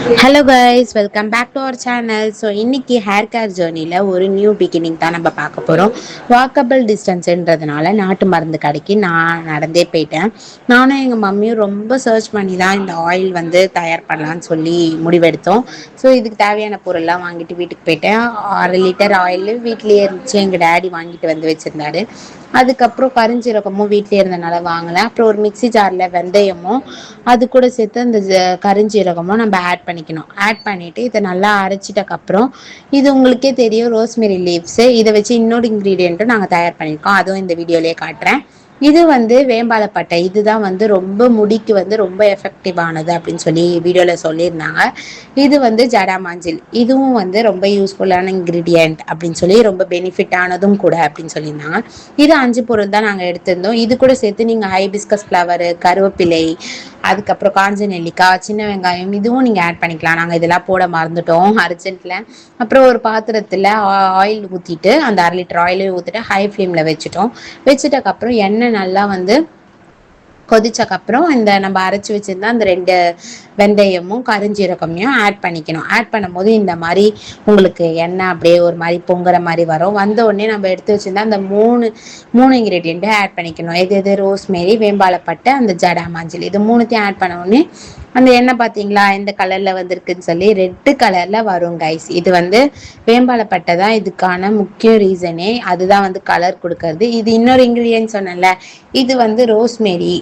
Hello guys, welcome back to our channel. So இன்னைக்கு hair care ஜேர்னியில் ஒரு new beginning தான் நம்ம பார்க்க போகிறோம். வாக்கபிள் டிஸ்டன்ஸுன்றதுனால நாட்டு மருந்து கடைக்கு நான் நடந்தே போயிட்டேன். நானும் எங்கள் மம்மியும் ரொம்ப சர்ச் பண்ணி தான் இந்த ஆயில் வந்து தயார் பண்ணலான்னு சொல்லி முடிவெடுத்தோம். ஸோ இதுக்கு தேவையான பொருள்லாம் வாங்கிட்டு வீட்டுக்கு போயிட்டேன். 6 லிட்டர் ஆயில் வீட்லேயே இருந்துச்சு, எங்கள் டேடி வாங்கிட்டு வந்து வச்சுருந்தாரு. அதுக்கப்புறம் கரிஞ்சீரகமும் வீட்டிலே இருந்தனால வாங்கினேன். அப்புறம் ஒரு மிக்சி ஜாரில் வெந்தயமும் அது கூட சேர்த்து அந்த கரிஞ்சீரகமும் நம்ம ஆட் பண்ணிக்கணும். ஆட் பண்ணிவிட்டு இதை நல்லா அரைச்சிட்டக்கப்புறம் இது உங்களுக்கே தெரியும், ரோஸ்மெரி லீவ்ஸு. இதை வச்சு இன்னொரு இன்க்ரீடியண்ட்டும் நாங்கள் தயார் பண்ணியிருக்கோம், அதுவும் இந்த வீடியோலேயே காட்டுறேன். இது வந்து வேம்பாலப்பட்டை. இதுதான் வந்து ரொம்ப முடிக்கு வந்து ரொம்ப எஃபெக்டிவானது அப்படின்னு சொல்லி வீடியோவில் சொல்லியிருந்தாங்க. இது வந்து ஜடாமாஞ்சில், இதுவும் வந்து ரொம்ப யூஸ்ஃபுல்லான இன்க்ரீடியண்ட் அப்படின்னு சொல்லி ரொம்ப பெனிஃபிட்டானதும் கூட அப்படின்னு சொல்லியிருந்தாங்க. இது 5 பொருள் தான் நாங்கள் எடுத்திருந்தோம். இது கூட சேர்த்து நீங்கள் ஹைபிஸ்கஸ் ஃப்ளவரு, கருவேப்பிலை, அதுக்கப்புறம் காஞ்ச நெல்லிக்காய், சின்ன வெங்காயம் இதுவும் நீங்கள் ஆட் பண்ணிக்கலாம். நாங்கள் இதெல்லாம் போட மறந்துட்டோம் அர்ஜென்ட்டில். அப்புறம் ஒரு பாத்திரத்தில் ஆயில் ஊற்றிட்டு அந்த 1/2 லிட்டர் ஆயிலையும் ஊற்றிட்டு ஹை ஃப்ளேமில் வச்சுட்டோம். வச்சுட்டக்கப்புறம் எண்ணெய் நல்லா வந்து கொதிச்சக்கப்புறம் இந்த நம்ம அரைச்சி வச்சிருந்தா அந்த 2 வெந்தயமும் கரிஞ்சீரகமையும் ஆட் பண்ணிக்கணும். ஆட் பண்ணும்போது இந்த மாதிரி உங்களுக்கு எண்ணெய் அப்படியே ஒரு மாதிரி பொங்குற மாதிரி வரும். வந்த உடனே நம்ம எடுத்து வச்சிருந்தா அந்த மூணு இன்க்ரீடியண்ட்டும் ஆட் பண்ணிக்கணும். எது ரோஸ்மேரி, வேம்பாலப்பட்டை, அந்த ஜடாமாஞ்சில், இது மூணுத்தையும் ஆட் பண்ண உடனே அந்த எண்ணெய் பார்த்தீங்களா எந்த கலரில் வந்திருக்குன்னு சொல்லி ரெட்டு கலரில் வரும் கைஸ். இது வந்து வேம்பாலப்பட்டை தான் இதுக்கான முக்கிய ரீசனே, அதுதான் வந்து கலர் கொடுக்கறது. இது இன்னொரு இன்க்ரீடியன்ட் சொன்னேன்ல, இது வந்து ரோஸ்மேரி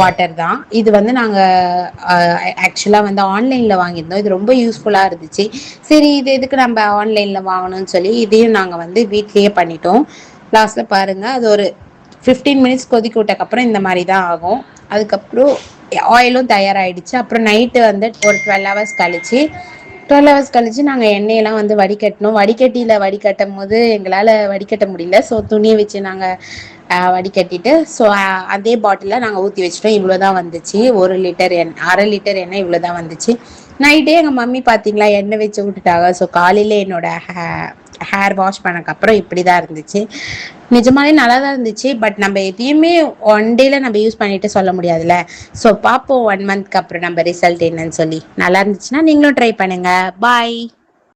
வாட்டர் தான். இது வந்து நாங்கள் ஆக்சுவலாக வந்து ஆன்லைனில் வாங்கியிருந்தோம். இது ரொம்ப யூஸ்ஃபுல்லாக இருந்துச்சு. சரி, இது எதுக்கு நம்ம ஆன்லைனில் வாங்கணும்னு சொல்லி இதையும் நாங்கள் வந்து வீட்லேயே பண்ணிட்டோம். லாஸ்ட்டில் பாருங்கள், அது ஒரு 15 மினிட்ஸ் கொதிக்க விட்டக்கப்புறம் இந்த மாதிரி தான் ஆகும். அதுக்கப்புறம் ஆயிலும் தயாராகிடுச்சு. அப்புறம் நைட்டு வந்து ஒரு 12 ஹவர்ஸ் கழிச்சு நாங்கள் எண்ணெயெல்லாம் வந்து வடிகட்டினோம். வடிகட்டும் போது எங்களால் வடிகட்ட முடியல. ஸோ துணியை வச்சு நாங்கள் வடிகட்டிட்டு ஸோ அதே பாட்டிலில் நாங்கள் ஊற்றி வச்சிட்டோம். இவ்வளோ தான் வந்துச்சு. 1 லிட்டர் 1/2 லிட்டர் எண்ணெய் இவ்வளோ தான் வந்துச்சு. நைட்டே எங்கள் மம்மி பார்த்தீங்களா எண்ணெய் வச்சு விட்டுட்டாங்க. ஸோ காலையில் என்னோட ஹேர் வாஷ் பண்ணக்கப்புறம் இப்படி தான் இருந்துச்சு. நிஜமாலே நல்லா தான் இருந்துச்சு. பட் நம்ம எதையுமே ஒன் டேல நம்ம யூஸ் பண்ணிட்டு சொல்ல முடியாதுல்ல. ஸோ பார்ப்போம் 1 மந்த்க்கு அப்புறம் நம்ம ரிசல்ட் என்னன்னு சொல்லி. நல்லா இருந்துச்சுன்னா நீங்களும் ட்ரை பண்ணுங்க. பாய்.